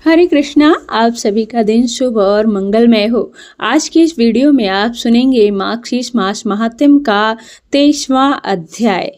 हरे कृष्णा। आप सभी का दिन शुभ और मंगलमय हो। आज की इस वीडियो में आप सुनेंगे मार्गशीर्ष मास महात्म्य का 23वां अध्याय।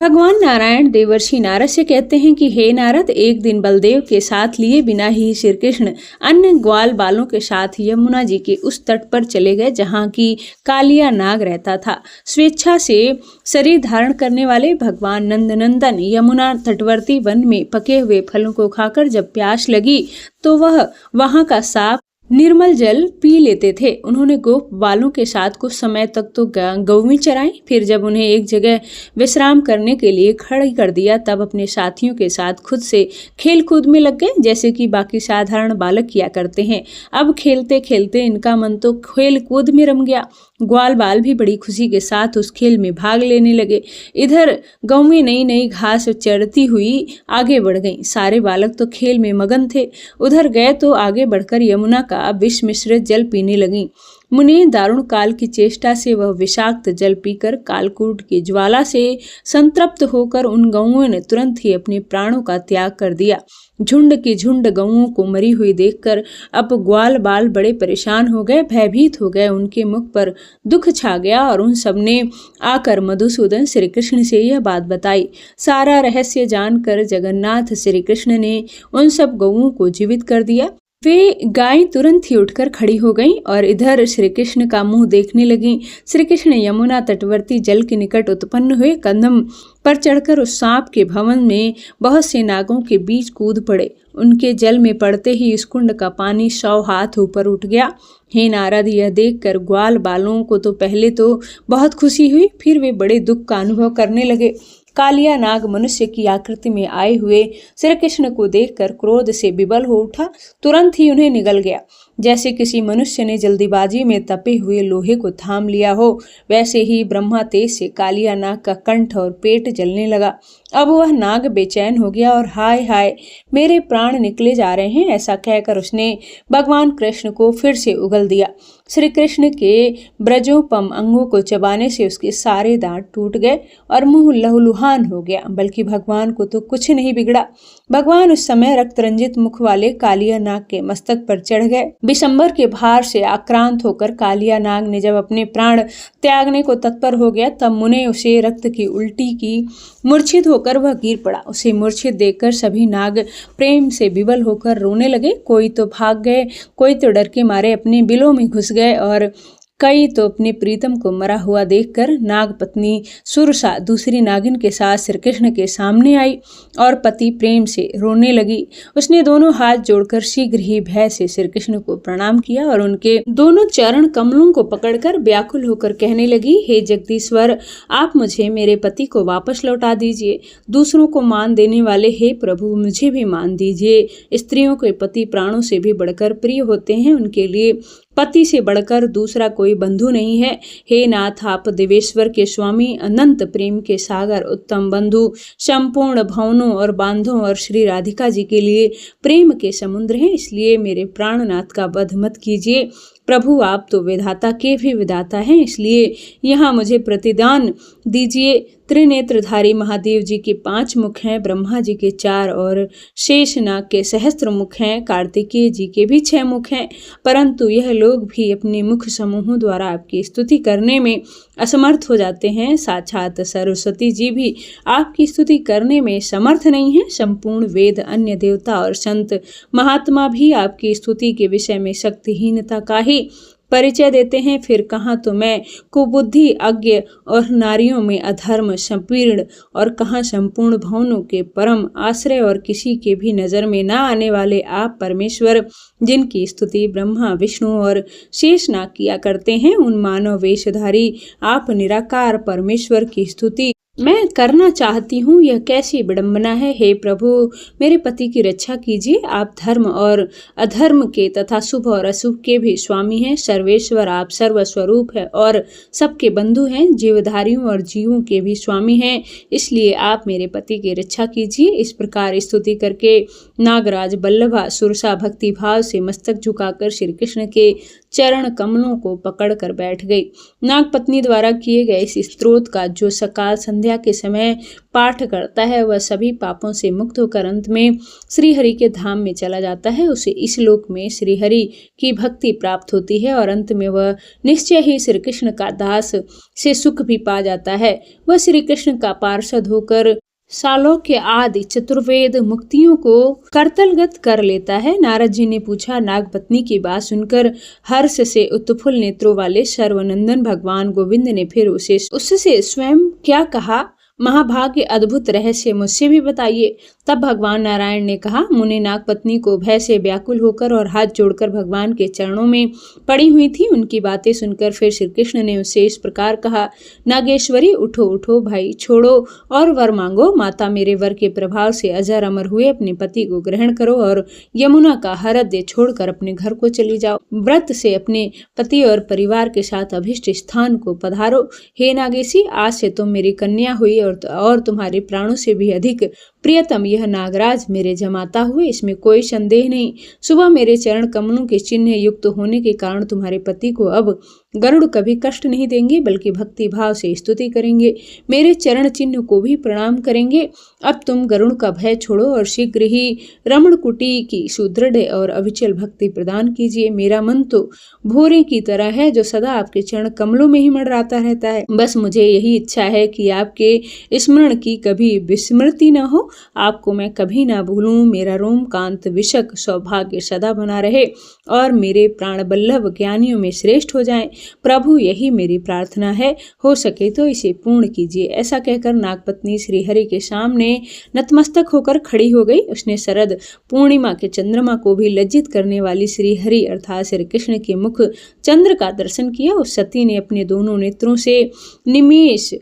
भगवान नारायण देवर्षि नारद से कहते हैं कि हे नारद, एक दिन बलदेव के साथ लिए बिना ही श्री कृष्ण अन्य ग्वाल बालों के साथ यमुना जी के उस तट पर चले गए जहाँ की कालिया नाग रहता था। स्वेच्छा से शरीर धारण करने वाले भगवान नंदनंदन यमुना तटवर्ती वन में पके हुए फलों को खाकर जब प्यास लगी तो वह वहाँ का साफ निर्मल जल पी लेते थे। उन्होंने गोप बालों के साथ कुछ समय तक तो गौवें चराई, फिर जब उन्हें एक जगह विश्राम करने के लिए खड़ी कर दिया तब अपने साथियों के साथ खुद से खेल कूद में लग गए, जैसे कि बाकी साधारण बालक किया करते हैं। अब खेलते खेलते इनका मन तो खेल कूद में रम गया। ग्वाल बाल भी बड़ी खुशी के साथ उस खेल में भाग लेने लगे। इधर गौवें नई नई घास चरती हुई आगे बढ़ गईं। सारे बालक तो खेल में मगन थे। उधर गए तो आगे बढ़कर यमुना का विष मिश्रित जल पीने लगीं। मुनि दारुण काल की चेष्टा से वह विषाक्त जल पीकर कालकूट की ज्वाला से संतृप्त होकर उन गौओं ने तुरंत ही अपने प्राणों का त्याग कर दिया। झुंड की झुंड गौओं को मरी हुई देखकर अब ग्वाल बाल बड़े परेशान हो गए, भयभीत हो गए। उनके मुख पर दुख छा गया और उन सब ने आकर मधुसूदन श्री कृष्ण से यह बात बताई। सारा रहस्य जानकर जगन्नाथ श्री कृष्ण ने उन सब गौओं को जीवित कर दिया। वे गाय तुरंत ही उठकर खड़ी हो गईं और इधर श्री कृष्ण का मुंह देखने लगीं। श्री कृष्ण यमुना तटवर्ती जल के निकट उत्पन्न हुए कंदम पर चढ़कर उस सांप के भवन में बहुत से नागों के बीच कूद पड़े। उनके जल में पड़ते ही इस कुंड का पानी 100 हाथ ऊपर उठ गया। हे नारद, यह देखकर ग्वाल बालों को तो पहले तो बहुत खुशी हुई, फिर वे बड़े दुख का अनुभव करने लगे। कालिया नाग मनुष्य की आकृति में आए हुए श्री कृष्ण को देखकर क्रोध से विवल हो उठा। तुरंत ही उन्हें निगल गया। जैसे किसी मनुष्य ने जल्दीबाजी में तपे हुए लोहे को थाम लिया हो, वैसे ही ब्रह्मा तेज से कालिया नाग का कंठ और पेट जलने लगा। अब वह नाग बेचैन हो गया और हाय हाय मेरे प्राण निकले जा रहे हैं, ऐसा कहकर उसने भगवान कृष्ण को फिर से उगल दिया। श्री कृष्ण के ब्रजोपम अंगों को चबाने से उसके सारे दांत टूट गए और मुंह लहूलुहान हो गया, बल्कि भगवान को तो कुछ नहीं बिगड़ा। भगवान उस समय रक्त रंजित मुख वाले कालिया नाग के मस्तक पर चढ़ गए। विशंबर के भार से आक्रांत होकर कालिया नाग ने जब अपने प्राण त्यागने को तत्पर हो गया तब मुने उसे रक्त की उल्टी की। मूर्छित होकर वह गिर पड़ा। उसे मूर्छित देखकर सभी नाग प्रेम से विवल होकर रोने लगे। कोई तो भाग गए, कोई तो डर के मारे अपने बिलों में घुस गए और कई तो अपने प्रीतम को मरा हुआ देखकर नाग पत्नी सुरसा दूसरी नागिन के साथ श्री कृष्ण के सामने आई और पति प्रेम से रोने लगी। उसने दोनों हाथ जोड़कर शीघ्र ही भय से श्री कृष्ण को प्रणाम किया और उनके दोनों चरण कमलों को पकड़कर व्याकुल होकर कहने लगी, हे जगदीश्वर, आप मुझे मेरे पति को वापस लौटा दीजिए। दूसरों को मान देने वाले हे प्रभु, मुझे भी मान दीजिए। स्त्रियों के पति प्राणों से भी बढ़कर प्रिय होते हैं, उनके लिए पति से बढ़कर दूसरा कोई बंधु नहीं है। हे नाथ, आप देवेश्वर के स्वामी, अनंत प्रेम के सागर, उत्तम बंधु, संपूर्ण भवनों और बांधों और श्री राधिका जी के लिए प्रेम के समुद्र हैं, इसलिए मेरे प्राणनाथ का वध मत कीजिए। प्रभु, आप तो विधाता के भी विधाता हैं, इसलिए यहाँ मुझे प्रतिदान दीजिए। त्रिनेत्रधारी महादेव जी के 5 मुख हैं, ब्रह्मा जी के 4 और शेषनाग के सहस्त्र मुख हैं, कार्तिकेय जी के भी 6 मुख हैं, परंतु यह लोग भी अपने मुख समूहों द्वारा आपकी स्तुति करने में असमर्थ हो जाते हैं। साक्षात सरस्वती जी भी आपकी स्तुति करने में समर्थ नहीं है। संपूर्ण वेद, अन्य देवता और संत महात्मा भी आपकी स्तुति के विषय में शक्तिहीनता का ही परिचय देते हैं। फिर कहाँ तो मैं कुबुद्धि, अज्ञ और नारियों में अधर्म संपीर्ण, और कहाँ संपूर्ण भवनों के परम आश्रय और किसी के भी नजर में ना आने वाले आप परमेश्वर, जिनकी स्तुति ब्रह्मा, विष्णु और शेषनाग किया करते हैं। उन मानव वेशधारी आप निराकार परमेश्वर की स्तुति मैं करना चाहती हूँ, यह कैसी विडंबना है। हे प्रभु, मेरे पति की रक्षा कीजिए। आप धर्म और अधर्म के तथा शुभ और अशुभ के भी स्वामी हैं। सर्वेश्वर, आप सर्वस्वरूप है और सबके बंधु हैं, जीवधारियों और जीवों के भी स्वामी हैं, इसलिए आप मेरे पति की रक्षा कीजिए। इस प्रकार स्तुति करके नागराज बल्लभा सुरसा भक्ति भाव से मस्तक झुकाकर श्री कृष्ण के चरण कमलों को पकड़कर बैठ गई। नागपत्नी द्वारा किए गए इस स्तोत्र का जो सकाल संध्या के समय पाठ करता है वह सभी पापों से मुक्त होकर अंत में श्रीहरि के धाम में चला जाता है। उसे इस लोक में श्रीहरि की भक्ति प्राप्त होती है और अंत में वह निश्चय ही श्री कृष्ण का दास से सुख भी पा जाता है। वह श्री कृष्ण का पार्षद होकर सालों के आदि चतुर्वेद मुक्तियों को करतलगत कर लेता है। नारद जी ने पूछा, नागपत्नी की बात सुनकर हर्ष से उत्फुल्ल नेत्रों वाले सर्वनंदन भगवान गोविंद ने फिर उससे स्वयं क्या कहा? महाभाग्य अद्भुत रहस्य मुझसे भी बताइए। तब भगवान नारायण ने कहा, मुनि नागपत्नी को भय से व्याकुल होकर और हाथ जोड़कर भगवान के चरणों में पड़ी हुई थी। उनकी बातें सुनकर फिर श्री कृष्ण ने उससे इस प्रकार कहा, नागेश्वरी उठो उठो भाई, छोड़ो और वर मांगो। माता मेरे वर के प्रभाव से अजर अमर हुए अपने पति को ग्रहण करो और यमुना का हृदय छोड़कर अपने घर को चली जाओ। व्रत से अपने पति और परिवार के साथ अभिष्ट स्थान को पधारो। हे नागेशी, आज से तुम मेरी कन्या हुई और तुम्हारे प्राणों से भी अधिक प्रियतम यह नागराज मेरे जमाता हुए, इसमें कोई संदेह नहीं। सुबह मेरे चरण कमलों के चिन्ह युक्त होने के कारण तुम्हारे पति को अब गरुड़ कभी कष्ट नहीं देंगे, बल्कि भक्ति भाव से स्तुति करेंगे, मेरे चरण चिन्ह को भी प्रणाम करेंगे। अब तुम गरुड़ का भय छोड़ो और शीघ्र ही रमणकुटी की सुदृढ़ और अविचल भक्ति प्रदान कीजिए। मेरा मन तो भोरे की तरह है जो सदा आपके चरण कमलों में ही मंडराता रहता है। बस मुझे यही इच्छा है कि आपके स्मरण की कभी विस्मृति न हो, आपको मैं कभी ना भूलूं। मेरा रोमकांत विशक सौभाग्य सदा बना रहे और मेरे प्राण बल्लभ ज्ञानियों में श्रेष्ठ हो जाएं। प्रभु यही मेरी प्रार्थना है, हो सके तो इसे पूर्ण कीजिए। ऐसा कहकर नागपत्नी श्रीहरि के सामने नतमस्तक होकर खड़ी हो गई। उसने शरद पूर्णिमा के चंद्रमा को भी लज्जित करने वाली श्रीहरि अर्थात श्री कृष्ण के मुख चंद्र का दर्शन किया। उस सती ने अपने दोनों नेत्रों से निमेष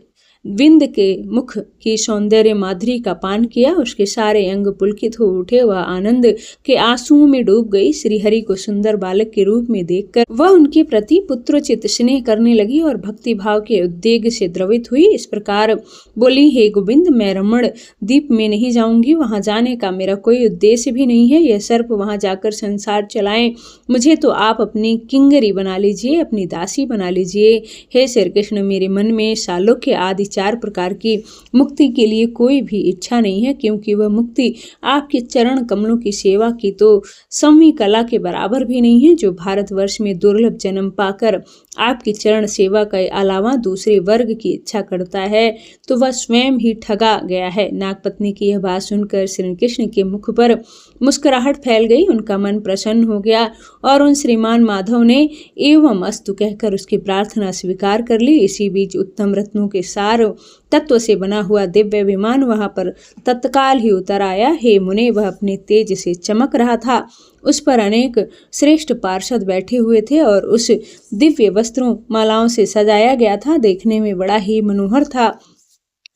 विंद के मुख की सौंदर्य माधुरी का पान किया। उसके सारे अंग पुलकित हो उठे, वह आनंद के आंसुओं में डूब गई। श्रीहरि को सुंदर बालक के रूप में देखकर वह उनके प्रति पुत्रोचित स्नेह करने लगी और भक्ति भाव के उद्वेग से द्रवित हुई। इस प्रकार बोली, हे गोविंद, मैं रमण द्वीप में नहीं जाऊंगी, वहां जाने का मेरा कोई उद्देश्य भी नहीं है। यह सर्प वहां जाकर संसार चलाएं, मुझे तो आप अपनी किंगरी बना लीजिए, अपनी दासी बना लीजिए। हे श्री कृष्ण, मेरे मन में सालोक्य आदि 4 प्रकार की मुक्ति के लिए कोई भी इच्छा नहीं है, क्योंकि वह मुक्ति आपके चरण कमलों की सेवा की तो संवी कला के बराबर भी नहीं है। जो भारतवर्ष में दुर्लभ जन्म पाकर आपकी चरण सेवा के अलावा दूसरे वर्ग की इच्छा करता है तो वह स्वयं ही ठगा गया है। नागपत्नी की यह बात सुनकर श्री कृष्ण के मुख पर मुस्कुराहट फैल गई। उनका मन प्रसन्न हो गया और उन श्रीमान माधव ने एवं अस्तु कहकर उसकी प्रार्थना स्वीकार कर ली। इसी बीच उत्तम रत्नों के सार तत्व से बना हुआ दिव्य विमान वहां पर तत्काल ही उतर आया। हे मुने, वह अपने तेज से चमक रहा था। उस पर अनेक श्रेष्ठ पार्षद बैठे हुए थे और उस दिव्य वस्त्रों मालाओं से सजाया गया था। देखने में बड़ा ही मनोहर था।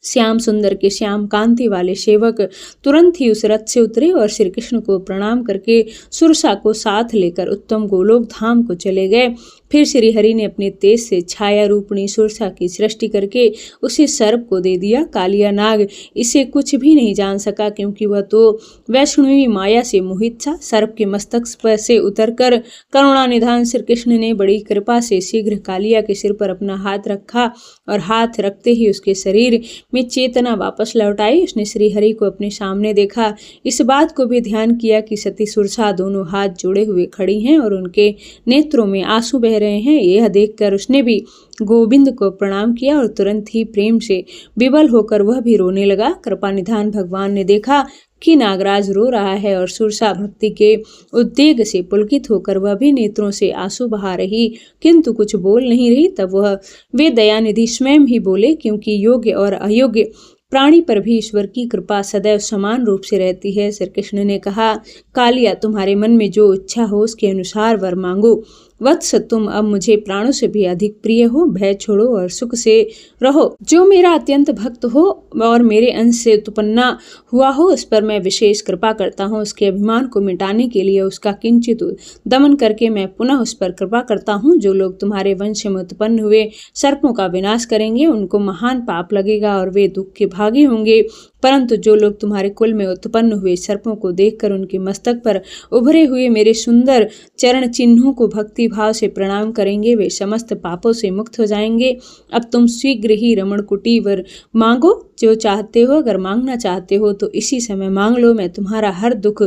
श्याम सुंदर के श्याम कांति वाले सेवक तुरंत ही उस रथ से उतरे और श्री कृष्ण को प्रणाम करके सुरसा को साथ लेकर उत्तम गोलोक धाम को चले गए। फिर श्री हरि ने अपने तेज से छाया रूपणी सुरसा की सृष्टि करके उसे सर्प को दे दिया। कालिया नाग इसे कुछ भी नहीं जान सका, क्योंकि वह तो वैष्णवी माया से मोहित था। सर्प के मस्तक पर से उतरकर करुणानिधान श्री कृष्ण ने बड़ी कृपा से शीघ्र कालिया के सिर पर अपना हाथ रखा और हाथ रखते ही उसके शरीर में चेतना वापस लौट आई। उसने श्री हरि को अपने सामने देखा। इस बात को भी ध्यान किया कि सती सुरसा दोनों हाथ जोड़े हुए खड़ी हैं और उनके नेत्रों में आंसू बह रहे हैं। यह देखकर उसने भी गोविंद को प्रणाम किया और तुरंत ही प्रेम से विवल होकर वह भी रोने लगा। कृपा निधान भगवान ने देखा कि नागराज रो रहा है और सुरसा भक्ति के उद्वेग से पुलकित होकर वह भी नेत्रों से आंसू बहा रही, किंतु कुछ बोल नहीं रही। तब वह वे दयानिधि स्वयं ही बोले, क्योंकि योग्य और अयोग्य प्राणी पर भी ईश्वर की कृपा सदैव समान रूप से रहती है। श्री कृष्ण ने कहा, कालिया, तुम्हारे मन में जो इच्छा हो उसके अनुसार वर मांगो। वत्स, तुम अब मुझे प्राणों से भी अधिक प्रिय हो। भय छोड़ो और सुख से रहो। जो मेरा अत्यंत भक्त हो और मेरे अंश से उत्पन्न हुआ हो, उस पर मैं विशेष कृपा करता हूँ। उसके अभिमान को मिटाने के लिए उसका किंचित दमन करके मैं पुनः उस पर कृपा करता हूँ। जो लोग तुम्हारे वंश में उत्पन्न हुए सर्पों का विनाश करेंगे, उनको महान पाप लगेगा और वे दुख के भागी होंगे। परंतु जो लोग तुम्हारे कुल में उत्पन्न हुए सर्पों को देखकर उनके मस्तक पर उभरे हुए मेरे सुंदर चरण चिन्हों को भक्ति भाव से प्रणाम करेंगे, वे समस्त पापों से मुक्त हो जाएंगे। अब तुम शीघ्र ही रमण कुटी वर मांगो, जो चाहते हो। अगर मांगना चाहते हो तो इसी समय मांग लो। मैं तुम्हारा हर दुख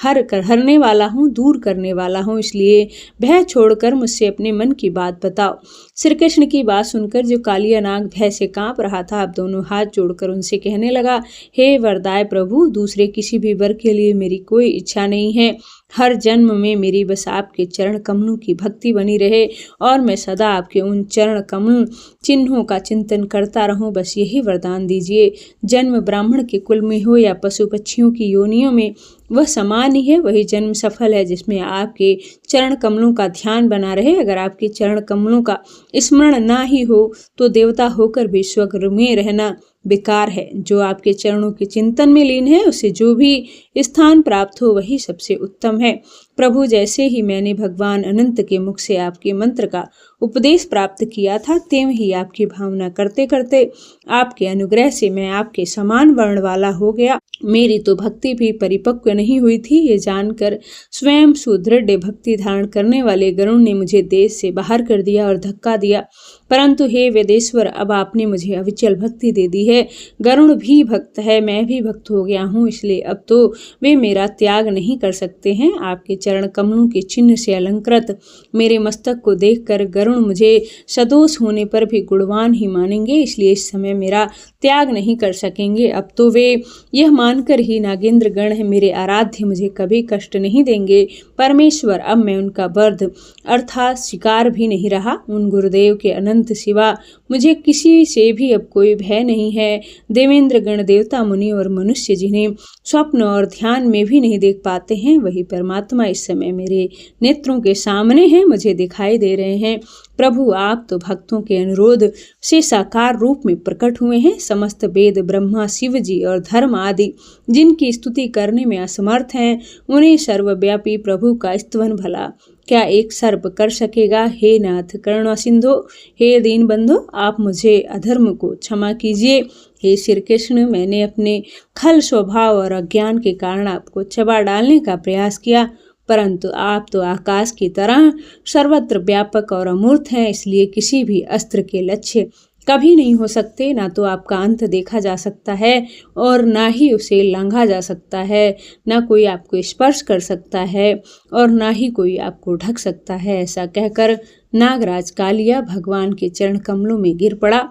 हरने वाला हूँ, दूर करने वाला हूँ, इसलिए भय छोड़कर मुझसे अपने मन की बात बताओ। श्री कृष्ण की बात सुनकर जो कालिया नाग भय से कांप रहा था, अब दोनों हाथ जोड़कर उनसे कहने लगा, हे वरदाय प्रभु, दूसरे किसी भी वर के लिए मेरी कोई इच्छा नहीं है। हर जन्म में मेरी बस आपके चरण कमलों की भक्ति बनी रहे और मैं सदा आपके उन चरण कमल चिन्हों का चिंतन करता रहूं, बस यही वरदान दीजिए। जन्म ब्राह्मण के कुल में हो या पशु पक्षियों की योनियों में, वह समान ही है। वही जन्म सफल है जिसमें आपके चरण कमलों का ध्यान बना रहे। अगर आपके चरण कमलों का स्मरण ना ही हो तो देवता होकर भी स्वर्ग में रहना बेकार है। जो आपके चरणों के चिंतन में लीन है, उसे जो भी स्थान प्राप्त हो वही सबसे उत्तम है। प्रभु, जैसे ही मैंने भगवान अनंत के मुख से आपके मंत्र का उपदेश प्राप्त किया था, त्यों ही आपकी भावना करते करते आपके अनुग्रह से मैं आपके समान वर्ण वाला हो गया। मेरी तो भक्ति भी परिपक्व नहीं हुई थी। ये जानकर स्वयं सुदृढ़ भक्ति धारण करने वाले गरुण ने मुझे देश से बाहर कर दिया और धक्का दिया। परंतु हे वेदेश्वर, अब आपने मुझे अविचल भक्ति दे दी है। गरुण भी भक्त है, मैं भी भक्त हो गया हूँ, इसलिए अब तो वे मेरा त्याग नहीं कर सकते हैं। आपके चरण कमलों के चिन्ह से अलंकृत मेरे मस्तक को देखकर गरुण मुझे सदोष होने पर भी गुणवान ही मानेंगे, इसलिए इस समय मेरा त्याग नहीं कर सकेंगे। अब तो वे यह मानकर ही नागेंद्र गण है मेरे आराध्य, मुझे कभी कष्ट नहीं देंगे। परमेश्वर, अब मैं उनका वर्ध अर्थात शिकार भी नहीं रहा। उन गुरुदेव के अनंत सिवा मुझे किसी से भी अब कोई भय नहीं है। देवेंद्र गण, देवता, मुनि और मनुष्य जिन्हें स्वप्न और ध्यान में भी नहीं देख पाते हैं, वही परमात्मा इस समय मेरे नेत्रों के सामने हैं, मुझे दिखाई दे रहे हैं। प्रभु, आप तो भक्तों के अनुरोध से साकार रूप में प्रकट हुए हैं। समस्त वेद, ब्रह्मा, शिव जी और धर्म आदि जिनकी स्तुति करने में असमर्थ हैं, उन्हें सर्वव्यापी प्रभु का स्तवन भला क्या एक सर्प कर सकेगा। हे नाथ करुणा सिंधु, हे दीन बंधु, आप मुझे अधर्म को क्षमा कीजिए। हे श्री कृष्ण, मैंने अपने खल स्वभाव और अज्ञान के कारण आपको चबा डालने का प्रयास किया, परंतु आप तो आकाश की तरह सर्वत्र व्यापक और अमूर्त हैं, इसलिए किसी भी अस्त्र के लक्ष्य कभी नहीं हो सकते। ना तो आपका अंत देखा जा सकता है और ना ही उसे लांघा जा सकता है। ना कोई आपको स्पर्श कर सकता है और ना ही कोई आपको ढक सकता है। ऐसा कहकर नागराज कालिया भगवान के चरण कमलों में गिर पड़ा।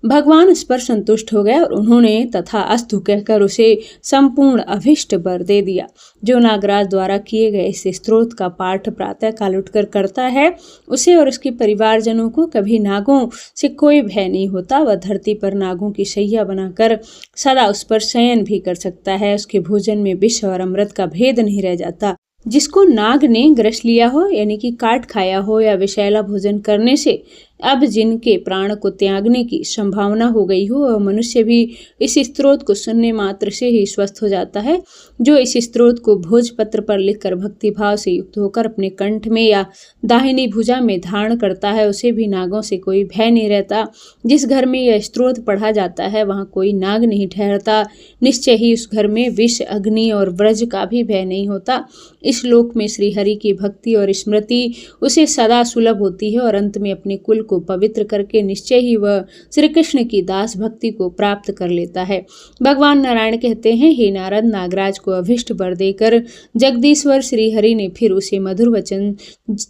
भगवान इस पर संतुष्ट हो गए और उन्होंने तथा अस्तु कहकर उसे संपूर्ण अभिष्ट वर दे दिया। जो नागराज द्वारा किए गए इस स्तोत्र का पाठ प्रातः काल उठकर करता है, उसे और उसके परिवारजनों को कभी नागों से कोई भय नहीं होता। वह धरती पर नागों की शैया बनाकर सदा उस पर शयन भी कर सकता है। उसके भोजन में विष और अमृत का भेद नहीं रह जाता। जिसको नाग ने ग्रस लिया हो, यानी कि काट खाया हो या विषैला भोजन करने से अब जिनके प्राण को त्यागने की संभावना हो गई हो, वह मनुष्य भी इस स्तोत्र को सुनने मात्र से ही स्वस्थ हो जाता है। जो इस स्तोत्र को भोजपत्र पर लिखकर भक्ति भाव से युक्त होकर अपने कंठ में या दाहिनी भुजा में धारण करता है, उसे भी नागों से कोई भय नहीं रहता। जिस घर में यह स्तोत्र पढ़ा जाता है, वहाँ कोई नाग नहीं ठहरता। निश्चय ही उस घर में विष, अग्नि और व्रज का भी भय नहीं होता। इस लोक में श्री हरि की भक्ति और स्मृति उसे सदा सुलभ होती है और अंत में अपने कुल को पवित्र करके निश्चय ही वह श्री कृष्ण की दास भक्ति को प्राप्त कर लेता है। भगवान नारायण कहते हैं, हे नारद, नागराज को अभिष्ट वर देकर जगदीश्वर श्री हरि ने फिर उसे मधुर वचन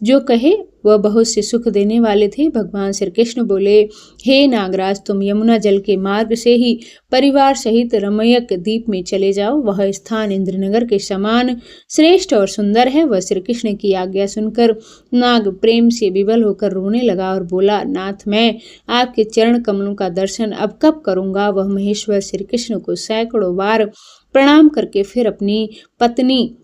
जो कहे वह बहुत से सुख देने वाले थे। भगवान श्री कृष्ण बोले, हे नागराज, तुम यमुना जल के मार्ग से ही परिवार सहित रमयक द्वीप में चले जाओ। वह स्थान इंद्रनगर के समान श्रेष्ठ और सुंदर है। वह श्री कृष्ण की आज्ञा सुनकर नाग प्रेम से विवल होकर रोने लगा और बोला, नाथ, मैं आपके चरण कमलों का दर्शन अब कब करूंगा। वह महेश्वर श्री कृष्ण को सैकड़ों बार प्रणाम करके फिर अपनी पत्नी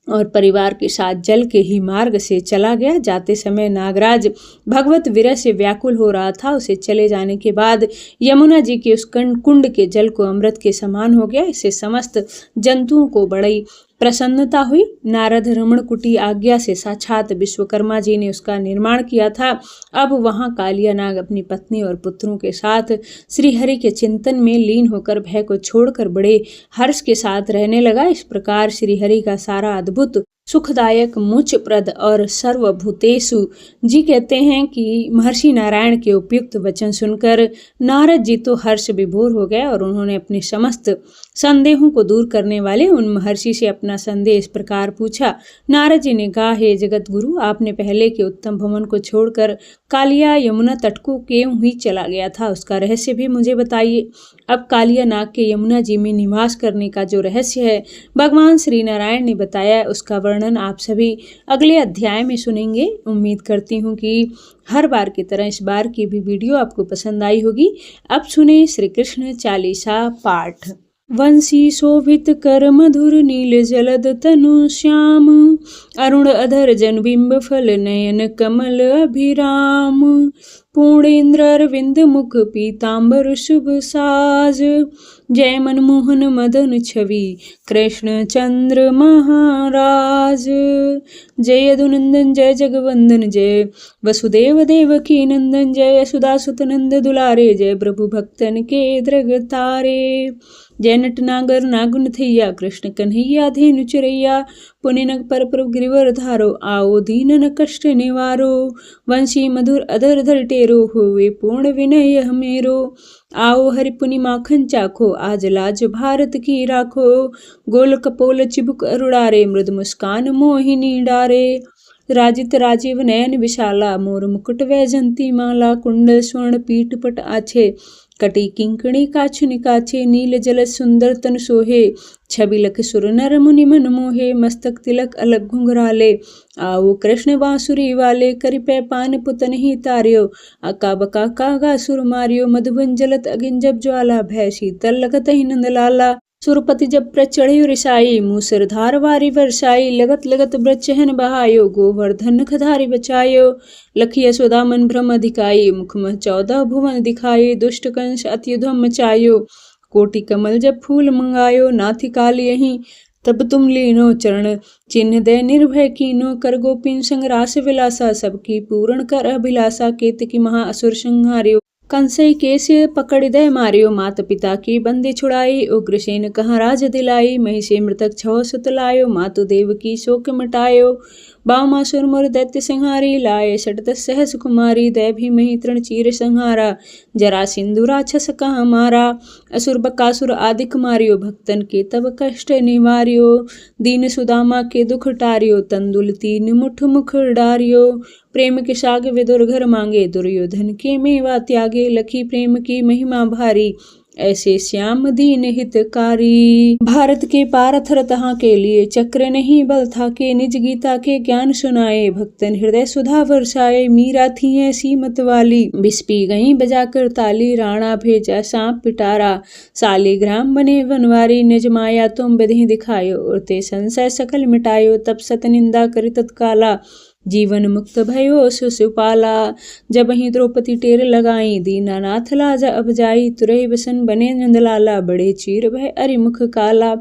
और परिवार के साथ जल के ही मार्ग से चला गया। जाते समय नागराज भगवत विरह से व्याकुल हो रहा था। उसे चले जाने के बाद यमुना जी के उस कुंड के जल को अमृत के समान हो गया। इससे समस्त जंतुओं को बड़ी प्रसन्नता हुई। नारद रमण कुटी आज्ञा से साक्षात विश्वकर्मा जी ने उसका निर्माण किया था। अब वहां कालिया नाग अपनी पत्नी और पुत्रों के साथ श्रीहरि के चिंतन में लीन होकर भय को छोड़कर बड़े हर्ष के साथ रहने लगा। इस प्रकार श्रीहरि का सारा अद्भुत सुखदायक मोक्षप्रद और सर्वभूतेषु जी कहते हैं कि महर्षि नारायण के उपयुक्त वचन सुनकर नारद जी तो हर्ष विभोर हो गए और उन्होंने अपने समस्त संदेहों को दूर करने वाले उन महर्षि से अपना संदेह इस प्रकार पूछा। नारद जी ने कहा, हे जगत गुरु, आपने पहले के उत्तम भवन को छोड़कर कालिया यमुना तट को क्यों ही चला गया था, उसका रहस्य भी मुझे बताइए। अब कालिया नाग के यमुना जी में निवास करने का जो रहस्य है भगवान श्री नारायण ने बताया, उसका वर्णन आप सभी अगले अध्याय में सुनेंगे। उम्मीद करती हूँ कि हर बार की तरह इस बार की भी वीडियो आपको पसंद आई होगी। अब सुने श्री कृष्ण चालीसा पाठ। वंशी शोभित कर मधुर नील जलद तनु श्याम, अरुण अधर जन बिंब फल नयन कमल अभिराम, पूर्णेन्द्र अरविंद मुख पीताम्बर शुभ साज, जय मनमोहन मदन छवि कृष्ण चंद्र महाराज, जय यदुनंदन जय जगवंदन जय वसुदेव देवकी नंदन, जय यशोदा सुत नंद दुलारे, जय प्रभु भक्तन के दृग तारे, जय नटनागर नागुन थैया कृष्ण कन्हैया धेनु चरैया, पुण्य नग पर प्रभु गिरिवर धारो, आओ दीन न कष्ट निवारो, वंशी मधुर अधर धर टेरो, हुए पूर्ण विनय हमेरो, आओ हरि पुनि माखन चाखो, आज लाज भारत की राखो, गोल कपोल चिबुक अरुड़ारे, मृद मुस्कान मोहिनी डारे, राजित राजीव नयन विशाला, मोर मुकुट वैजंती माला, कुंडल स्वर्ण पीठ पट आछे, कटी किंकणी काछ निकाछे, नील जल सुंदर तन सोहे, छवि लख सुर नर मुनि मन मोहे, मस्तक तिलक अलग घुंघराले, आओ कृष्ण बांसुरी वाले, करि पै पान पुतन ही तार्यो, अका बका कागा सुर मारियो, मधुबन जलत अगिन जब ज्वाला, भय शीतल लगत ही नंद लाला, सुरपति जब प्रचढ़्यो रिसाई, मूसर धार वारी वर्षाई, लगत लगत ब्रजहन बहायो, गोवर्धन खधारी बचायो, लखी यशोदा मन भ्रम अधिकाई, मुखमह 14 भुवन दिखाए, दुष्ट कंस अत्युधम मचायो, कोटि कमल जब फूल मंगायो, नाथि काल यहीं तब तुम लीनो, चरण चिन्ह दे निर्भय कीनो, कर गोपीन संग रास विलासा, सबकी पूर्ण कर अभिलाषा, केतकी महा असुर संहार्यो, कंसई केसे पकड़ दे मारियो, मात पिता की बंदी छुड़ाई, उग्रसेन कहाँ राज दिलाई, महिषे मृतक छह सुत लायो, मातु देव की शोक मिटायो, बामासुर मोर दैत्य संहारी, लाए सटत सहस कुमारी, दै भी मही तृण चीर संहारा, जरा सिंधु राक्षस कहाँ मारा, असुर बकासुर आदिक मारियो, भक्तन के तब कष्ट निवारियो, दीन सुदामा के दुख टारियो, तंदुल तीन मुठ मुख डारियो, प्रेम के साग विदुर घर मांगे, दुर्योधन के मेवा त्यागे, लखी प्रेम की महिमा भारी, ऐसे श्याम दीन हितकारी, भारत के पारथर तहाँ के लिए, चक्र नहीं बल था के, निज गीता के ज्ञान सुनाए, भक्तन हृदय सुधा वर्षाए, मीरा थी ऐसी मत वाली, बिस्पी गई बजाकर ताली, राणा भेजा सांप पिटारा, सालीग्राम बने वनवारी, निज माया तुम विधि दिखायो, उड़ते संशय सकल मिटायो, तब सत निंदा करि तत्काला, जीवन मुक्त भयो सुपाला, जब ही द्रौपदी टेर लगाई, दीनानाथ लाजा अब जाई, तुरही बसन बने नंदलाला, बड़े चीर भय अरिमुख काला,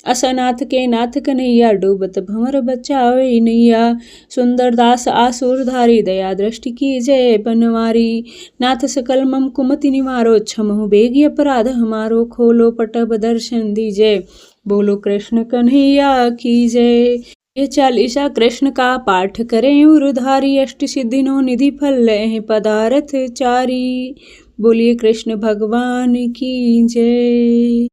असनाथ के नाथ कन्हैया, डूबत भंवर बचावे नैया, सुंदर दास आसुर धारी, दया दृष्टि की जय बनवारी, नाथ सकल मम कुमति निवारो, क्षमहु बेगी अपराध हमारो, खोलो पटब दर्शन दीजय, बोलो कृष्ण कन्हैया की जय। ये चालीसा कृष्ण का पाठ करें उरुधारी, अष्ट सिद्धिनो निधि फल लय पदार्थ चारी, बोलिए कृष्ण भगवान की जय।